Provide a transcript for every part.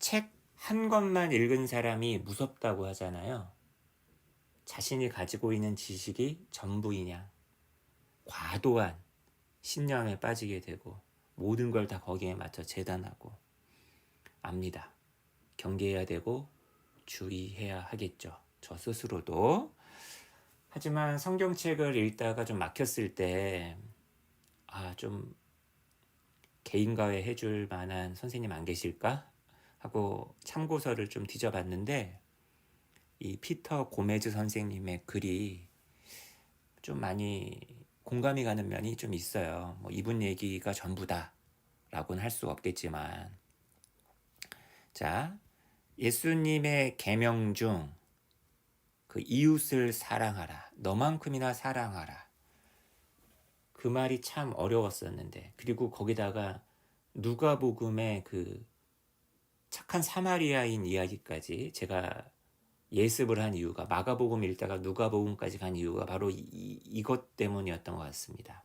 책 한 권만 읽은 사람이 무섭다고 하잖아요. 자신이 가지고 있는 지식이 전부이냐. 과도한 신념에 빠지게 되고 모든 걸 다 거기에 맞춰 재단하고 압니다. 경계해야 되고 주의해야 하겠죠. 저 스스로도. 하지만 성경책을 읽다가 좀 막혔을 때 좀 개인과외 해줄 만한 선생님 안 계실까? 하고 참고서를 좀 뒤져봤는데 이 피터 고메즈 선생님의 글이 좀 많이 공감이 가는 면이 좀 있어요. 뭐 이분 얘기가 전부다 라고는 할 수 없겠지만, 자, 예수님의 계명 중 그 이웃을 사랑하라, 너만큼이나 사랑하라, 그 말이 참 어려웠었는데, 그리고 거기다가 누가복음의 그 착한 사마리아인 이야기까지 제가 예습을 한 이유가, 마가복음 읽다가 누가복음까지 간 이유가 바로 이것 때문이었던 것 같습니다.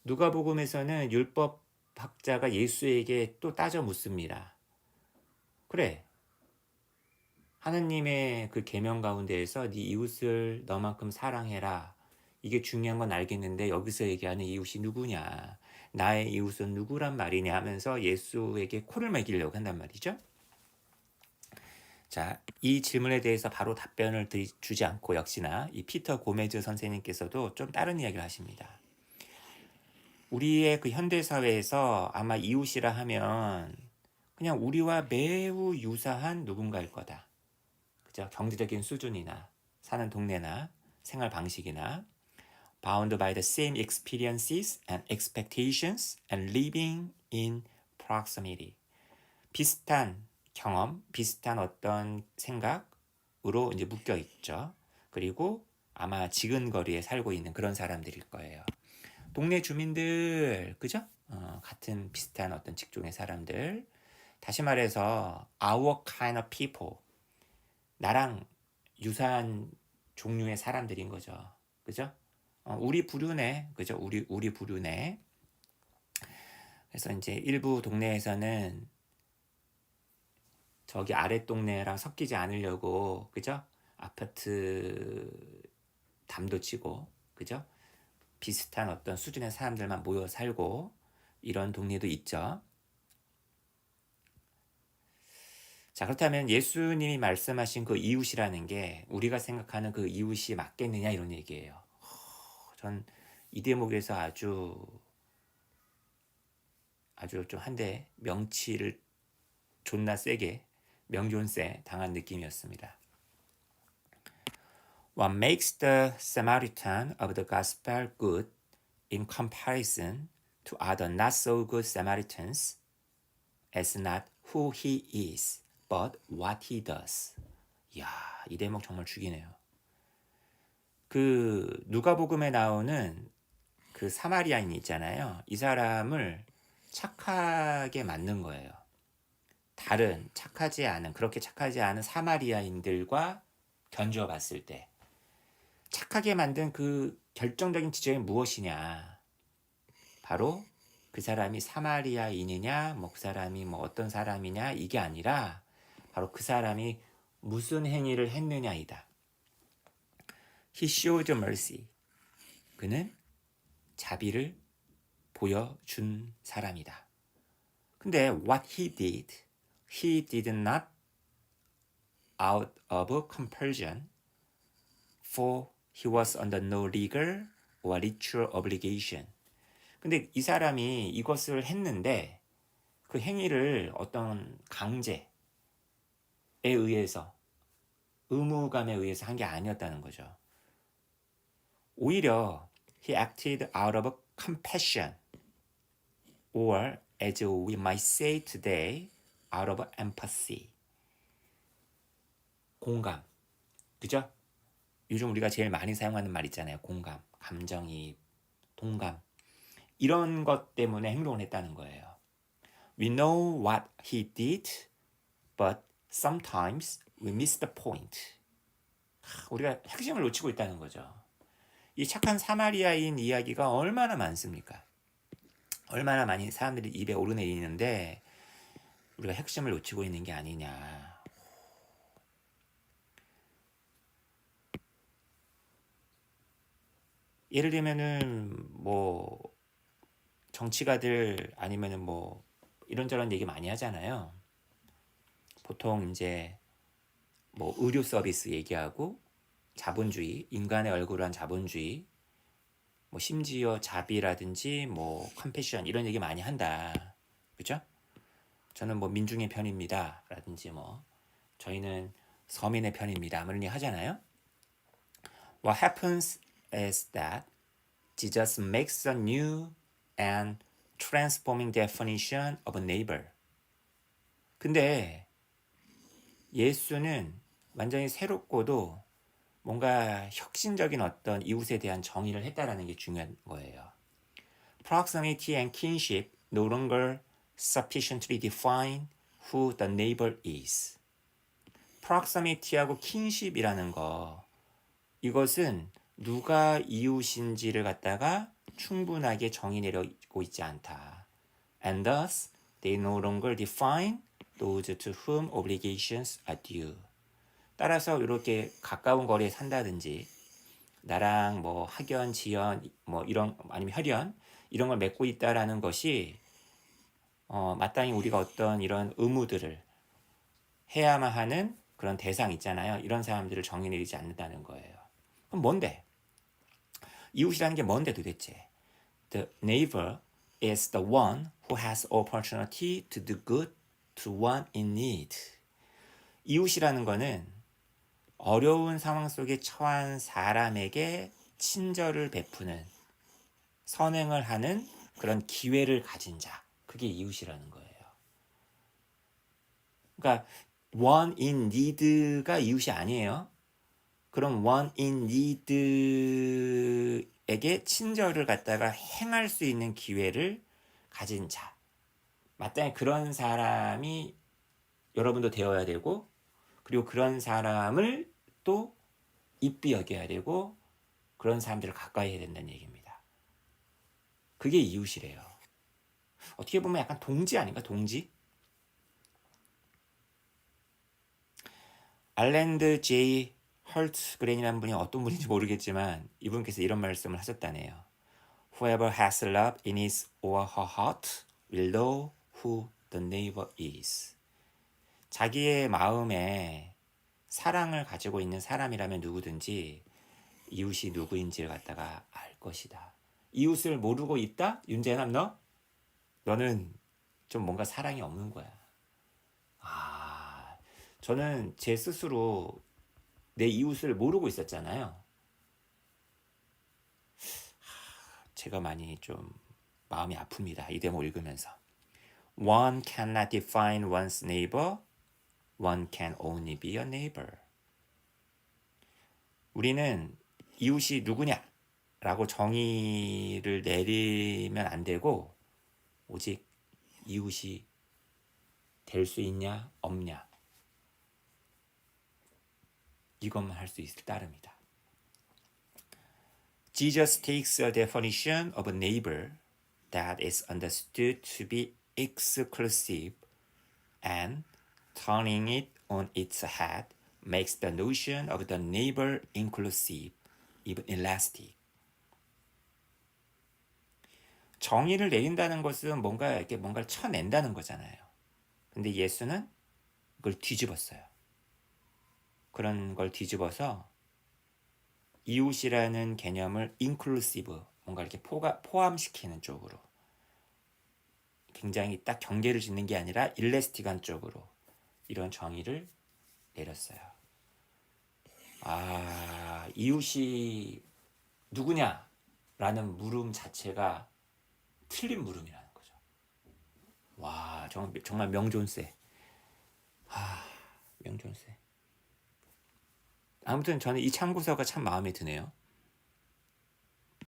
누가복음에서는 율법학자가 예수에게 또 따져 묻습니다. 그래, 하느님의 그 계명 가운데에서 네 이웃을 너만큼 사랑해라. 이게 중요한 건 알겠는데 여기서 얘기하는 이웃이 누구냐? 나의 이웃은 누구란 말이냐 하면서 예수에게 코를 매기려고 한단 말이죠. 자, 이 질문에 대해서 바로 답변을 주지 않고 역시나 이 피터 고메즈 선생님께서도 좀 다른 이야기를 하십니다. 우리의 그 현대사회에서 아마 이웃이라 하면 그냥 우리와 매우 유사한 누군가일 거다. 그죠? 경제적인 수준이나 사는 동네나 생활 방식이나 bound by the same experiences and expectations and living in proximity. 비슷한 경험, 비슷한 어떤 생각으로 이제 묶여 있죠. 그리고 아마 지근거리에 살고 있는 그런 사람들일 거예요. 동네 주민들, 그죠? 같은 비슷한 어떤 직종의 사람들. 다시 말해서 our kind of people. 나랑 유사한 종류의 사람들인 거죠. 그죠? 우리 부류네. 그죠? 우리 부류네. 그래서 이제 일부 동네에서는 저기 아랫 동네랑 섞이지 않으려고, 그죠? 아파트 담도 치고, 그죠? 비슷한 어떤 수준의 사람들만 모여 살고, 이런 동네도 있죠. 자, 그렇다면 예수님이 말씀하신 그 이웃이라는 게 우리가 생각하는 그 이웃이 맞겠느냐 이런 얘기예요. 전 이 대목에서 아주 좀 한대 명치를 존나 세게 명존세 당한 느낌이었습니다. What makes the Samaritan of the Gospel good in comparison to other not so good Samaritans is not who he is, but what he does. 이야, 이 대목 정말 죽이네요. 그 누가복음에 나오는 그 사마리아인 있잖아요. 이 사람을 착하게 만든 거예요. 다른 그렇게 착하지 않은 사마리아인들과 견주어 봤을 때 착하게 만든 그 결정적인 지점이 무엇이냐? 바로 그 사람이 사마리아인이냐, 그 사람이 어떤 사람이냐 이게 아니라 바로 그 사람이 무슨 행위를 했느냐이다. He showed mercy. 그는 자비를 보여준 사람이다. 근데 what he did not out of compulsion, for he was under no legal or ritual obligation. 근데 이 사람이 이것을 했는데 그 행위를 어떤 강제에 의해서, 의무감에 의해서 한 게 아니었다는 거죠. 오히려 he acted out of compassion, or as we might say today, out of empathy. 공감. 그죠? 요즘 우리가 제일 많이 사용하는 말 있잖아요. 공감, 감정이입, 동감. 이런 것 때문에 행동을 했다는 거예요. We know what he did, but sometimes we miss the point. 우리가 핵심을 놓치고 있다는 거죠. 이 착한 사마리아인 이야기가 얼마나 많습니까? 얼마나 많이 사람들이 입에 오르내리는데 우리가 핵심을 놓치고 있는 게 아니냐. 예를 들면은 뭐 정치가들 아니면은 뭐 이런저런 얘기 많이 하잖아요. 보통 이제 뭐 의료 서비스 얘기하고 자본주의, 인간의 얼굴을 한 자본주의, 뭐 심지어 자비라든지 뭐 컴패션 이런 얘기 많이 한다. 그죠? 저는 뭐 민중의 편입니다. 라든지 뭐 저희는 서민의 편입니다. 뭐 이런 얘기 하잖아요. What happens is that Jesus makes a new and transforming definition of a neighbor. 근데 예수는 완전히 새롭고도 뭔가 혁신적인 어떤 이웃에 대한 정의를 했다라는 게 중요한 거예요. Proximity and kinship no longer sufficiently define who the neighbor is. Proximity하고 kinship이라는 거, 이것은 누가 이웃인지를 갖다가 충분하게 정의 내리고 있지 않다. And thus, they no longer define those to whom obligations are due. 따라서 이렇게 가까운 거리에 산다든지 나랑 뭐 학연, 지연, 뭐 이런 아니면 혈연 이런 걸 맺고 있다라는 것이 마땅히 우리가 어떤 이런 의무들을 해야만 하는 그런 대상 있잖아요. 이런 사람들을 정의 내리지 않는다는 거예요. 그럼 뭔데? 이웃이라는 게 뭔데 도대체? The neighbor is the one who has opportunity to do good to one in need. 이웃이라는 거는 어려운 상황 속에 처한 사람에게 친절을 베푸는, 선행을 하는 그런 기회를 가진 자. 그게 이웃이라는 거예요. 그러니까 one in need가 이웃이 아니에요. 그럼 one in need에게 친절을 갖다가 행할 수 있는 기회를 가진 자. 마땅히 그런 사람이 여러분도 되어야 되고, 그리고 그런 사람을 또 이삐 여겨야 되고, 그런 사람들을 가까이 해야 된다는 얘기입니다. 그게 이웃이래요. 어떻게 보면 약간 동지 아닌가? 동지? 알랜드 제이 헐트그렌이라는 분이 어떤 분인지 모르겠지만 이분께서 이런 말씀을 하셨다네요. Whoever has love in his or her heart will know who the neighbor is. 자기의 마음에 사랑을 가지고 있는 사람이라면 누구든지 이웃이 누구인지를 갖다가 알 것이다. 이웃을 모르고 있다? 윤재남 너? 너는 좀 뭔가 사랑이 없는 거야. 저는 제 스스로 내 이웃을 모르고 있었잖아요. 제가 많이 좀 마음이 아픕니다. 이 대목 읽으면서. One cannot define one's neighbor. One can only be a neighbor. 우리는 이웃이 누구냐? 라고 정의를 내리면 안 되고 오직 이웃이 될 수 있냐 없냐 이것만 할 수 있을 따름이다. Jesus takes a definition of a neighbor that is understood to be exclusive and turning it on its head makes the notion of the neighbor inclusive, even elastic. 정의를 내린다는 것은 뭔가 이렇게 뭔가를 쳐낸다는 거잖아요. 근데 예수는 그걸 뒤집었어요. 그런 걸 뒤집어서 이웃이라는 개념을 inclusive, 뭔가 이렇게 포함시키는 쪽으로 굉장히 딱 경계를 짓는 게 아니라 일레스틱한 쪽으로 이런 정의를 내렸어요. 이웃이 누구냐라는 물음 자체가 틀린 물음이라는 거죠. 와, 정말 명존세. 명존세. 아무튼 저는 이 참고서가 참 마음에 드네요.